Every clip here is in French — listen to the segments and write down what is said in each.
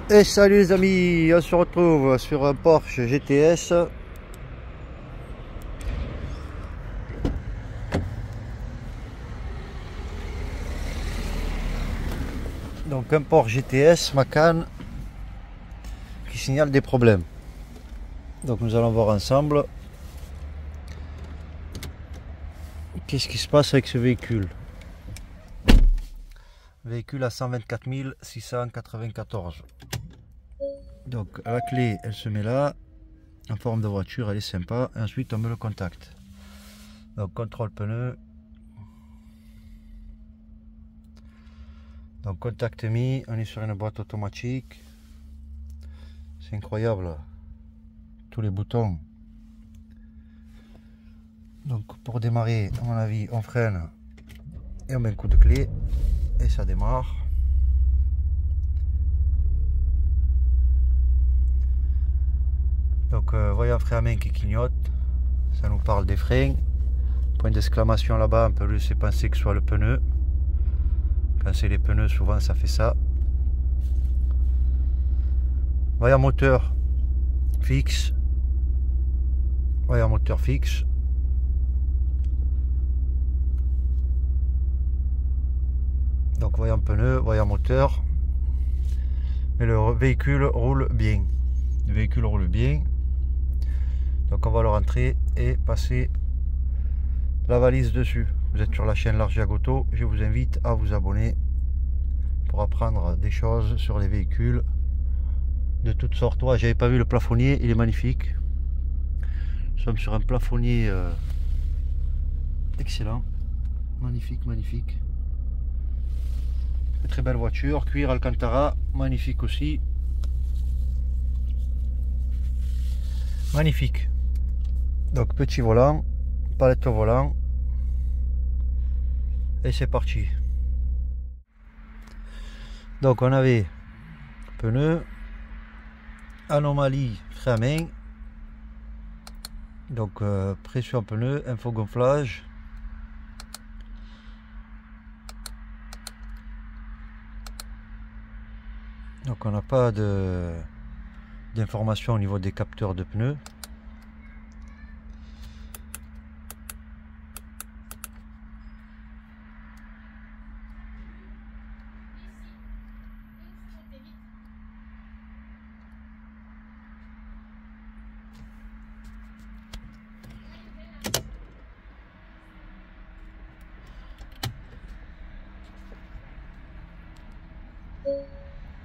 Et salut les amis, on se retrouve sur un Porsche GTS. Donc un Porsche GTS Macan qui signale des problèmes. Donc nous allons voir ensemble qu'est-ce qui se passe avec ce véhicule. Véhicule à 124 694. Donc la clé elle se met là, en forme de voiture, elle est sympa. Et ensuite on met le contact. Donc contrôle pneu. Donc contact mis, on est sur une boîte automatique. C'est incroyable. Tous les boutons. Donc pour démarrer, à mon avis, on freine et on met un coup de clé et ça démarre. Donc voyant frein à main qui clignote, ça nous parle des freins. Point d'exclamation là-bas, on peut laisser penser que ce soit le pneu. Quand c'est les pneus, souvent ça fait ça. Voyant moteur fixe. Voyant moteur fixe. Donc voyant pneu, voyant moteur. Mais le véhicule roule bien. Le véhicule roule bien. Donc on va le rentrer et passer la valise dessus. Vous êtes sur la chaîne Largiag Auto, je vous invite à vous abonner pour apprendre des choses sur les véhicules de toutes sortes. Ouais, j'avais pas vu le plafonnier, il est magnifique. Nous sommes sur un plafonnier excellent, magnifique, magnifique. Très belle voiture, cuir Alcantara, magnifique aussi. Magnifique. Donc petit volant, palette au volant. Et c'est parti. Donc on avait pneu, anomalie frein à main. Donc pression pneu, info gonflage. Donc on n'a pas d'informations au niveau des capteurs de pneus.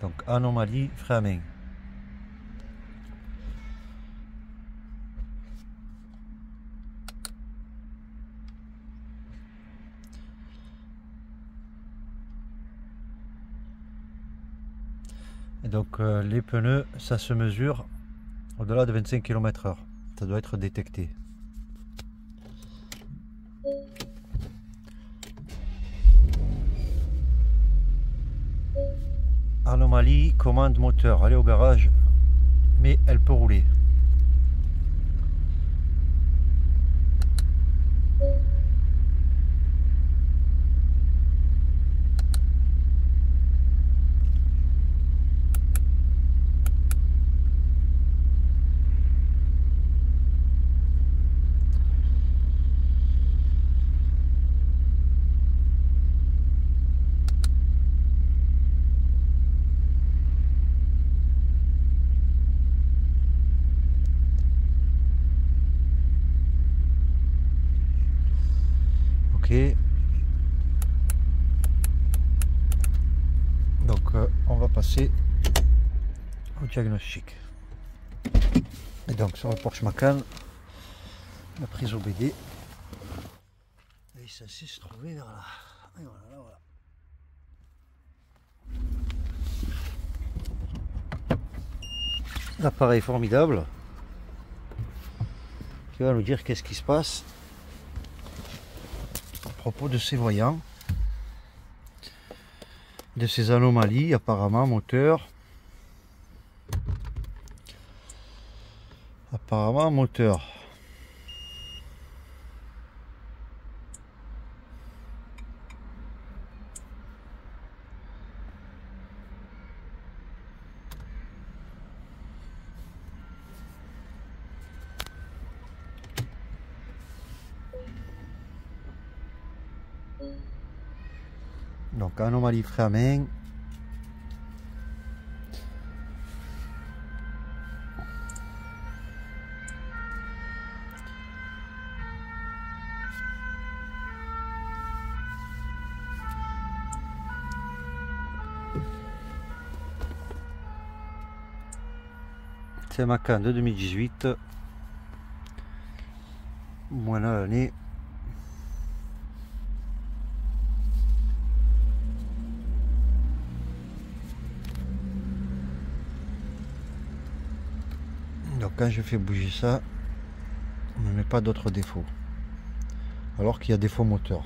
Donc anomalie frein à main. Et donc les pneus, ça se mesure au-delà de 25 km/h. Ça doit être détecté. Anomalie, commande moteur, allez au garage, mais elle peut rouler. Donc on va passer au diagnostic. Et donc sur le Porsche Macan, la prise OBD, et il est censé se trouver vers là. Et voilà, là, voilà. L'appareil formidable qui va nous dire qu'est-ce qui se passe à propos de ces voyants, de ces anomalies apparemment moteur. Apparemment moteur. Donc anomalie frein à main. C'est Macan de 2018. Moins l'année. Donc quand je fais bouger ça, on ne met pas d'autres défauts. Alors qu'il y a défaut moteur.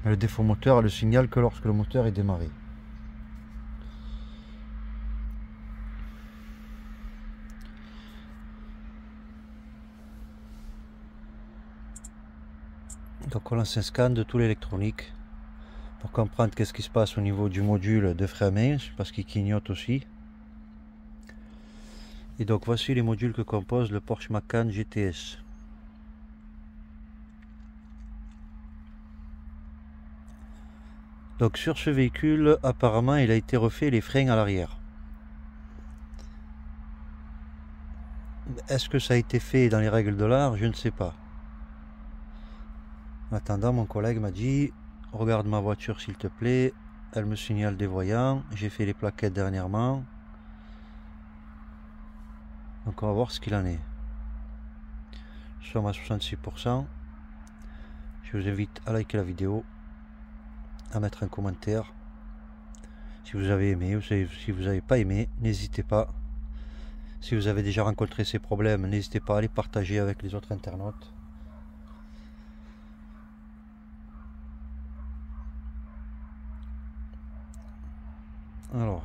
Mais le défaut moteur le signale que lorsque le moteur est démarré. Donc on lance un scan de tout l'électronique pour comprendre qu'est-ce qui se passe au niveau du module de frein à main, parce qu'il clignote aussi. Et donc voici les modules que compose le Porsche Macan GTS. Donc sur ce véhicule, apparemment il a été refait les freins à l'arrière. Est-ce que ça a été fait dans les règles de l'art? Je ne sais pas. En attendant, mon collègue m'a dit: regarde ma voiture s'il te plaît, elle me signale des voyants, j'ai fait les plaquettes dernièrement. Donc on va voir ce qu'il en est. Nous sommes à 66%. Je vous invite à liker la vidéo, à mettre un commentaire si vous avez aimé, ou si vous n'avez pas aimé, n'hésitez pas. Si vous avez déjà rencontré ces problèmes, n'hésitez pas à les partager avec les autres internautes. Alors,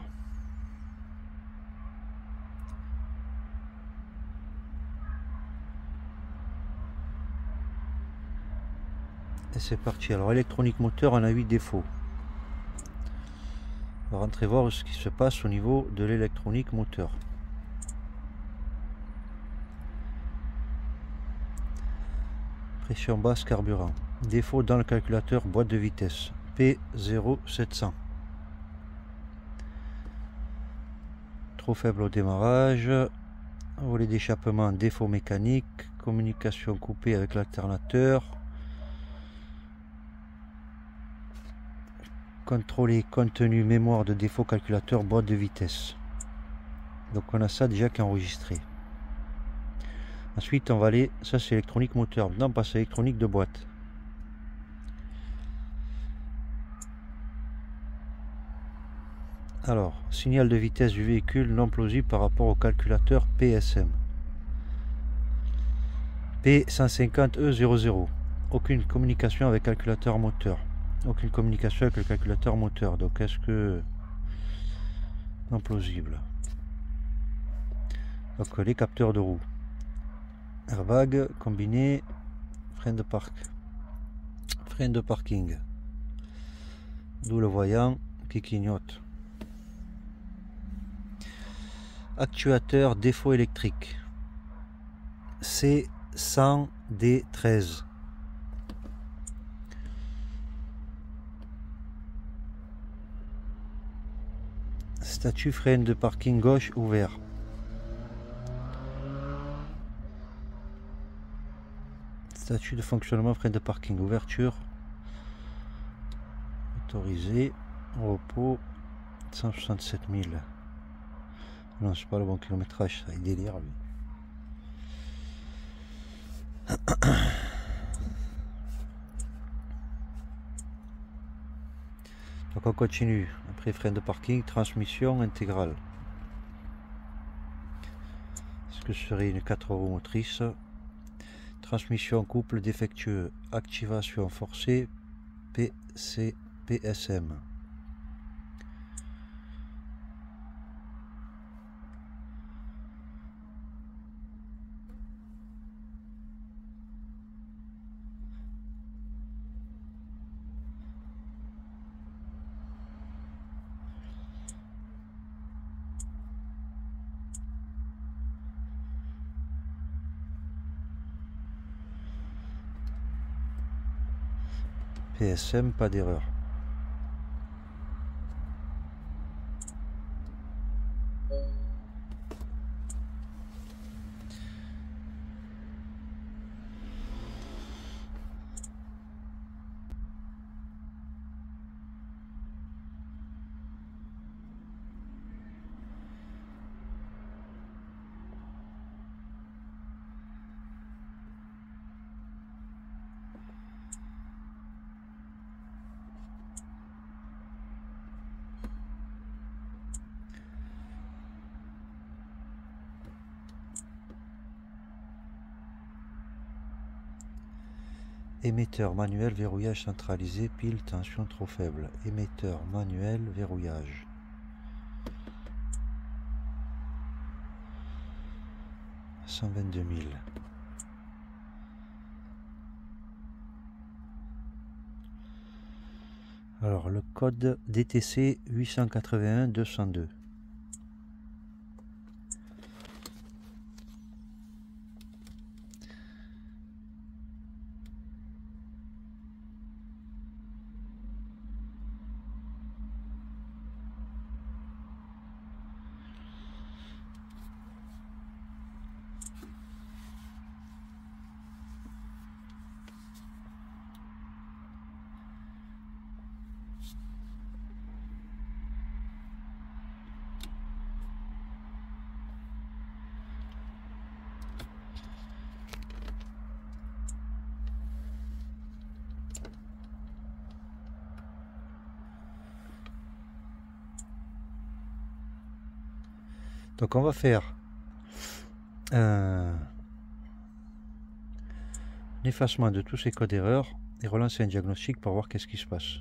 et c'est parti. Alors électronique moteur, on a 8 défauts. On va rentrer voir ce qui se passe au niveau de l'électronique moteur. Pression basse, carburant. Défaut dans le calculateur boîte de vitesse P0700. Trop faible au démarrage. Volet d'échappement, défaut mécanique. Communication coupée avec l'alternateur. Contrôler contenu mémoire de défaut calculateur boîte de vitesse. Donc on a ça déjà qui est enregistré. Ensuite on va aller, ça c'est électronique moteur, maintenant on passe à électronique de boîte. Alors, signal de vitesse du véhicule non plausible par rapport au calculateur PSM. P150E00. Aucune communication avec calculateur moteur. Aucune communication avec le calculateur moteur. Donc est-ce que non plausible? Donc les capteurs de roue. Airbag combiné. Frein de parking. D'où le voyant qui clignote. Actuateur défaut électrique C100D13. Statut frein de parking gauche ouvert. Statut de fonctionnement frein de parking ouverture. Autorisé. Repos 167 000. Non, c'est pas le bon kilométrage, ça, il délire lui. Donc on continue. Après frein de parking, transmission intégrale. Ce que serait une 4 roues motrices. Transmission couple défectueux. Activation forcée. PSM. PSM, pas d'erreur. Émetteur manuel, verrouillage centralisé, pile, tension trop faible. Émetteur manuel, verrouillage. « 122 000. » Alors, le code DTC 881 202. Donc on va faire un effacement de tous ces codes erreurs et relancer un diagnostic pour voir qu'est-ce qui se passe.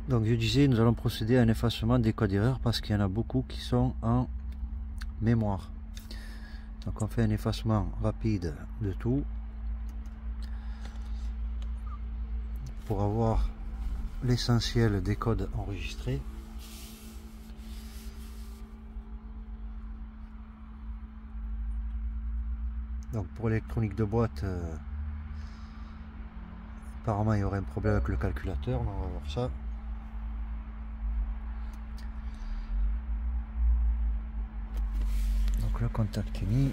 Donc je disais, nous allons procéder à un effacement des codes erreurs parce qu'il y en a beaucoup qui sont en mémoire. Donc on fait un effacement rapide de tout pour avoir l'essentiel des codes enregistrés. Donc pour l'électronique de boîte, apparemment il y aurait un problème avec le calculateur, mais on va voir ça. Donc le contact est mis.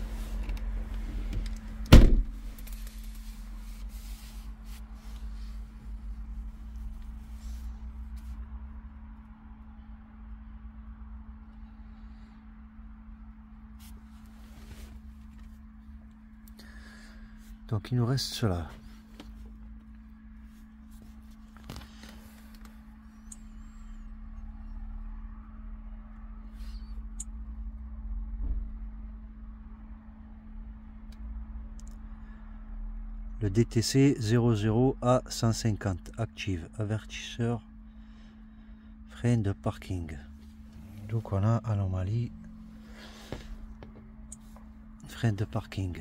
Donc il nous reste cela. Le DTC 00A150 active, avertisseur, frein de parking. Donc on a anomalie, frein de parking.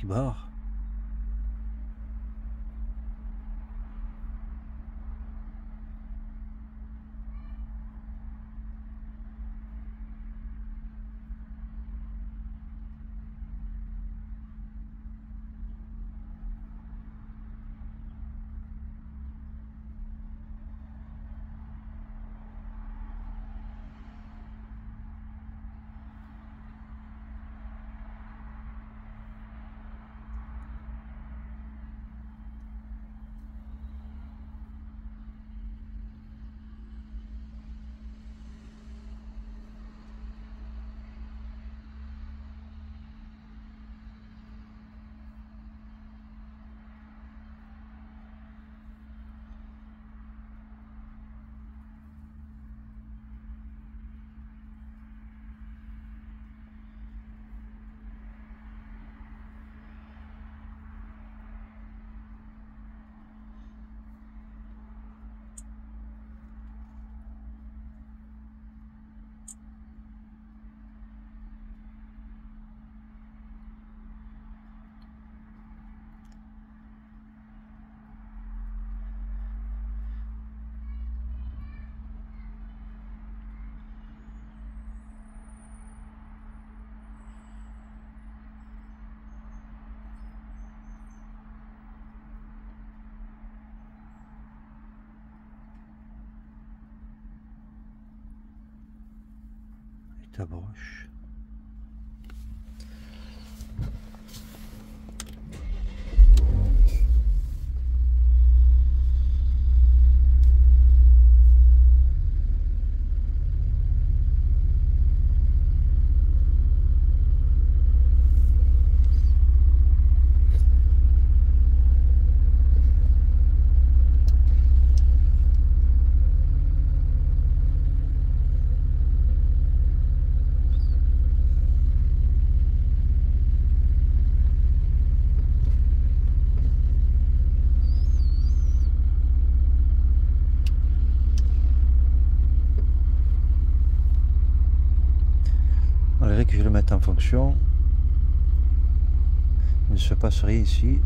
Barres. ta broche. Malgré que je le mette en fonction, il ne se passe rien ici.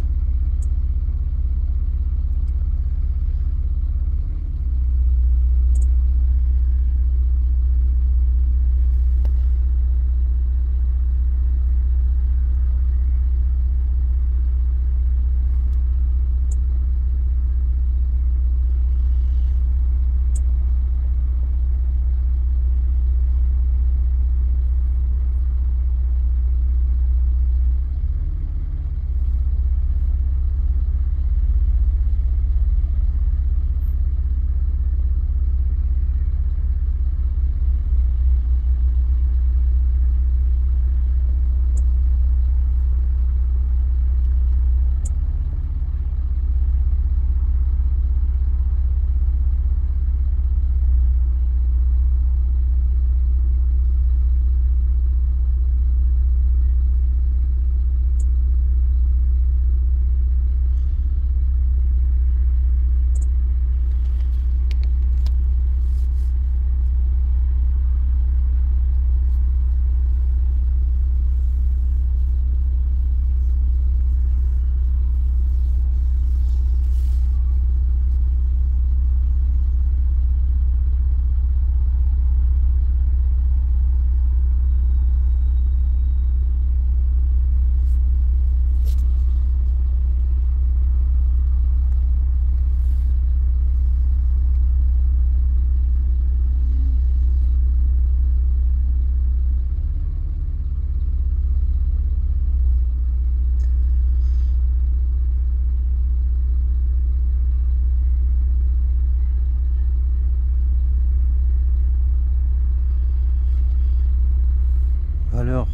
Valeur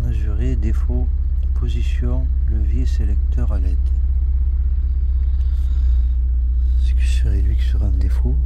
mesurée, défaut, position, levier, sélecteur à LED. Ce qui serait lui qui sera un défaut.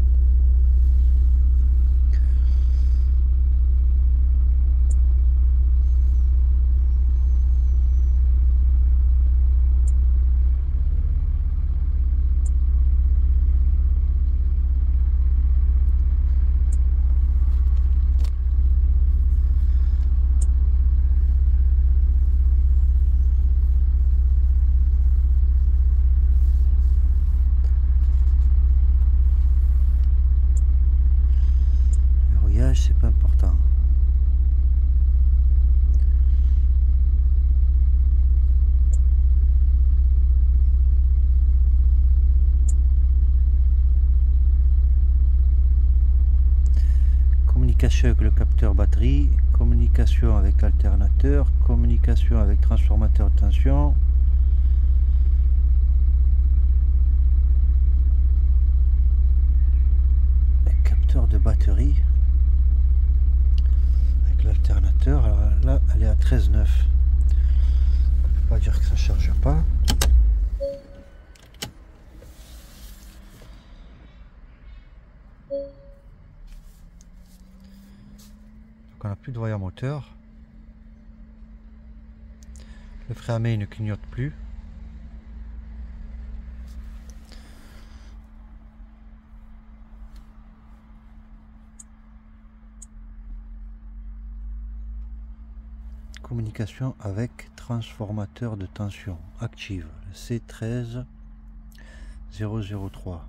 C'est pas important. Communication avec le capteur batterie, communication avec alternateur, communication avec transformateur de tension. Capteur de batterie. L'alternateur, alors là elle est à 13,9. On peut pas dire que ça charge pas. Donc on n'a plus de voyant moteur. Le frein à main ne clignote plus. Communication avec transformateur de tension active, le C13003.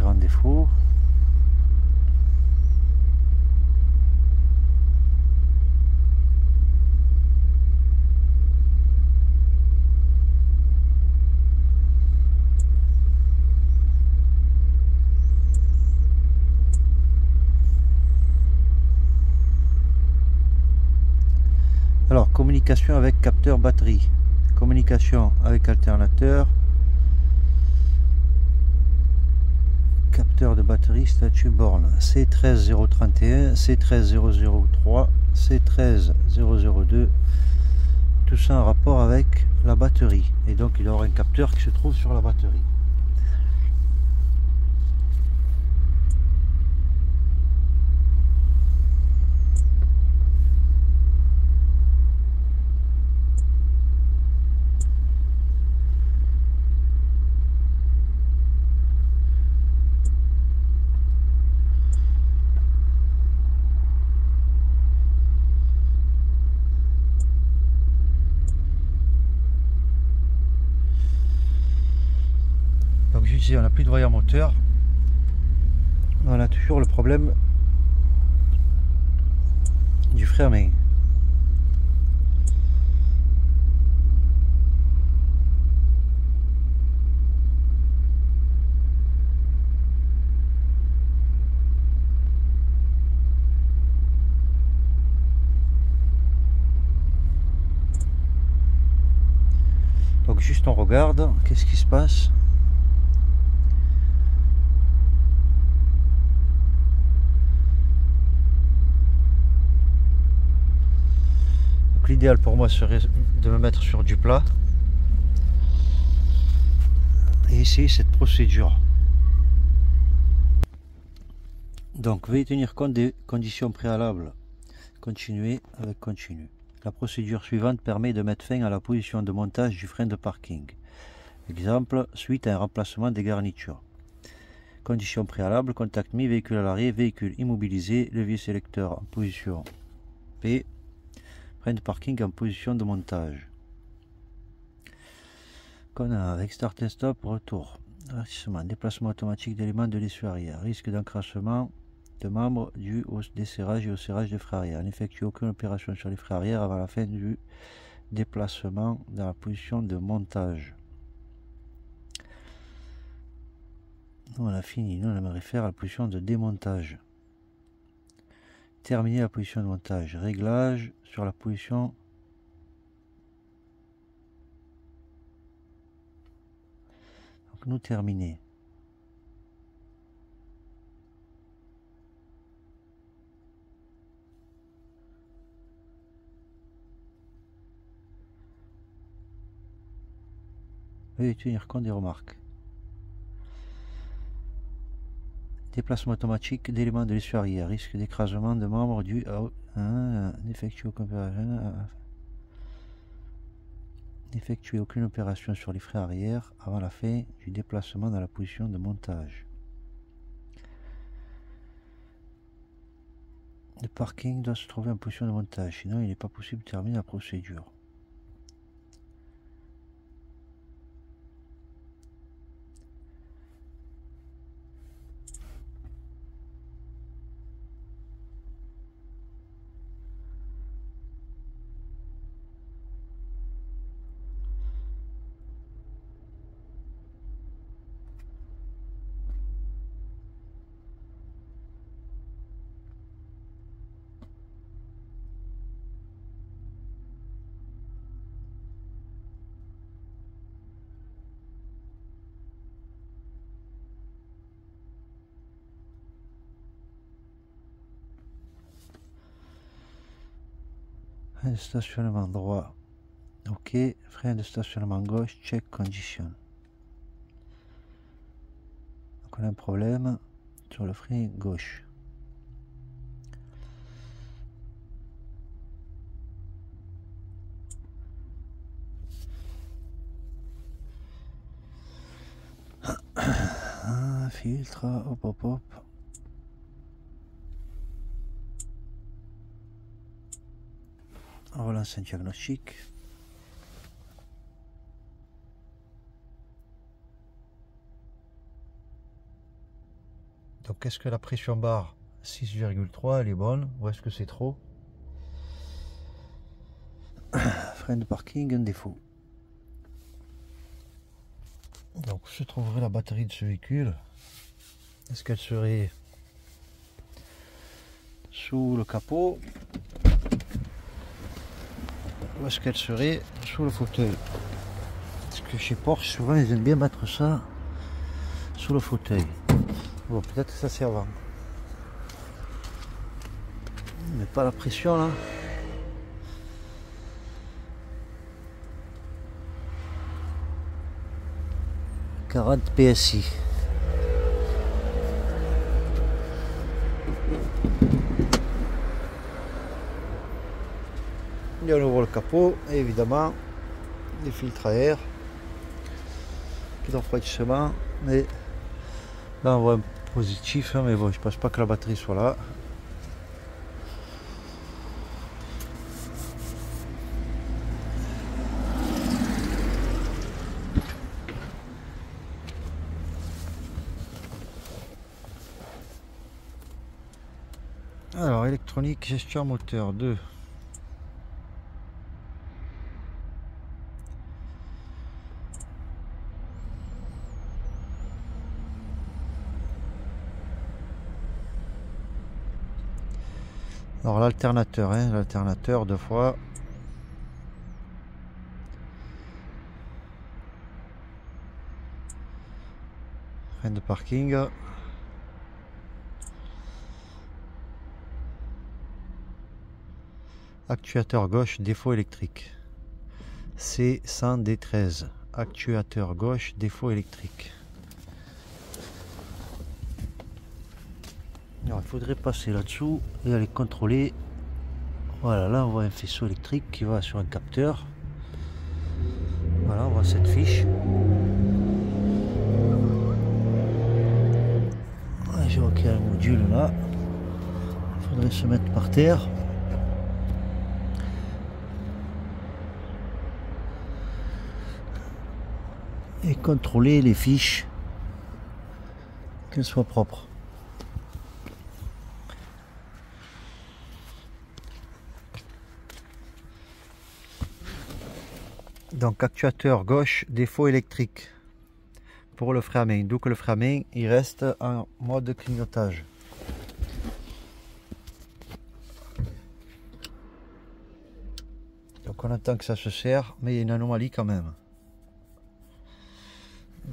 différents défauts. Alors, communication avec capteur batterie, communication avec alternateur, capteur de batterie, statut borne, C13031, C13003, C13002, tout ça en rapport avec la batterie. Et donc il y aura un capteur qui se trouve sur la batterie. Donc ici on n'a plus de voyant moteur, on a toujours le problème du frein à main. Donc juste on regarde, qu'est-ce qui se passe? Donc l'idéal pour moi serait de me mettre sur du plat et essayer cette procédure. Donc veuillez tenir compte des conditions préalables. Continuer avec continue. La procédure suivante permet de mettre fin à la position de montage du frein de parking. Exemple, suite à un remplacement des garnitures. Condition préalable, contact mis, véhicule à l'arrêt, véhicule immobilisé, levier sélecteur en position P, frein de parking en position de montage. Qu'on a avec start and stop, retour, avertissement, déplacement automatique d'éléments de l'essieu arrière, risque d'encrassement de membres dû au desserrage et au serrage des freins arrière. N'effectue aucune opération sur les freins arrière avant la fin du déplacement dans la position de montage. Nous on a fini, nous on aimerait faire la position de démontage. Terminer la position de montage. Réglage sur la position. Donc nous terminer. Veuillez tenir compte des remarques. Déplacement automatique d'éléments de l'essieu arrière. Risque d'écrasement de membres dû à n'effectuer aucune opération sur les freins arrière avant la fin du déplacement dans la position de montage. Le parking doit se trouver en position de montage, sinon il n'est pas possible de terminer la procédure. Frein de stationnement droit, ok. Frein de stationnement gauche, check condition. Donc on a un problème sur le frein gauche. Filtre, hop hop hop. On relance un diagnostic. Donc est-ce que la pression barre 6,3 elle est bonne ou est-ce que c'est trop? Frein de parking, un défaut. Donc se trouverait la batterie de ce véhicule. Est-ce qu'elle serait sous le capot ou est-ce qu'elle serait sous le fauteuil? Parce que chez Porsche souvent ils aiment bien mettre ça sous le fauteuil. Bon, peut-être que ça c'est avant. Mais pas la pression là. « 40 PSI. » Et on ouvre le capot et évidemment les filtres à air qui refroidissement, mais là on voit un positif, hein, mais bon je pense pas que la batterie soit là. Alors électronique, gestion moteur 2. Alors l'alternateur, hein, l'alternateur 2 fois. Frein de parking. Actuateur gauche, défaut électrique. C100D13. Actuateur gauche, défaut électrique. Alors, il faudrait passer là-dessous et aller contrôler. Voilà, là on voit un faisceau électrique qui va sur un capteur. Voilà, on voit cette fiche. Je vois qu'il y a un module là. Il faudrait se mettre par terre. Et contrôler les fiches, qu'elles soient propres. Donc actuateur gauche, défaut électrique pour le frein à main, d'où que le frein à main il reste en mode clignotage. Donc on attend que ça se serre, mais il y a une anomalie quand même.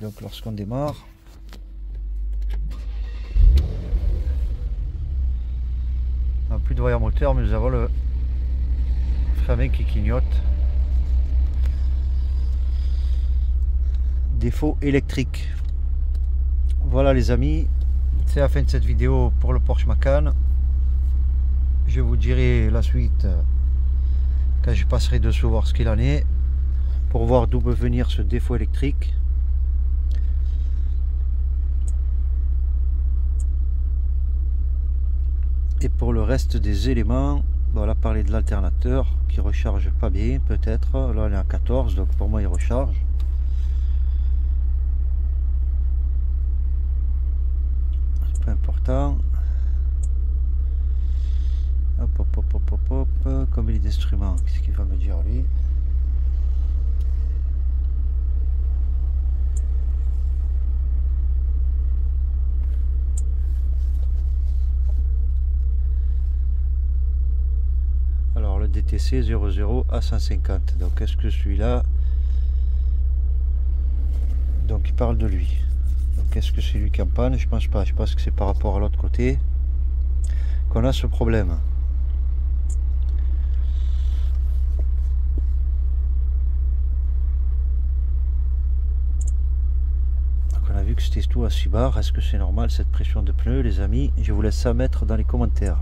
Donc lorsqu'on démarre, on n'a plus de voyant moteur, mais nous avons le frein à main qui clignote. Défaut électrique. Voilà les amis, c'est la fin de cette vidéo pour le Porsche Macan. Je vous dirai la suite quand je passerai dessous voir ce qu'il en est, pour voir d'où peut venir ce défaut électrique. Et pour le reste des éléments, bon, on a parlé de l'alternateur qui recharge pas bien, peut-être. Là on est à 14, donc pour moi il recharge. C'est pas important. Hop, hop, hop, hop, hop, hop. Comme il est d'instrument, qu'est-ce qu'il va me dire lui? Alors le DTC 00 à 150. Donc est-ce que celui-là, donc il parle de lui. Donc est-ce que c'est lui qui en panne? Je pense pas. Je pense que c'est par rapport à l'autre côté qu'on a ce problème. Donc on a vu que c'était tout à 6 bars. Est-ce que c'est normal cette pression de pneu les amis? Je vous laisse ça mettre dans les commentaires.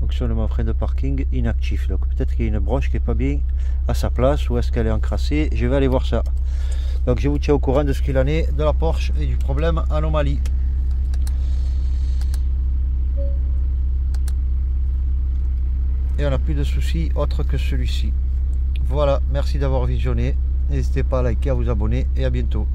Fonctionnement frein de parking inactif, donc peut-être qu'il y a une broche qui est pas bien à sa place ou est-ce qu'elle est encrassée. Je vais aller voir ça, donc je vous tiens au courant de ce qu'il en est de la Porsche et du problème anomalie. Et et on n'a plus de soucis autres que celui-ci. Voilà, merci d'avoir visionné. N'hésitez pas à liker, à vous abonner et à bientôt.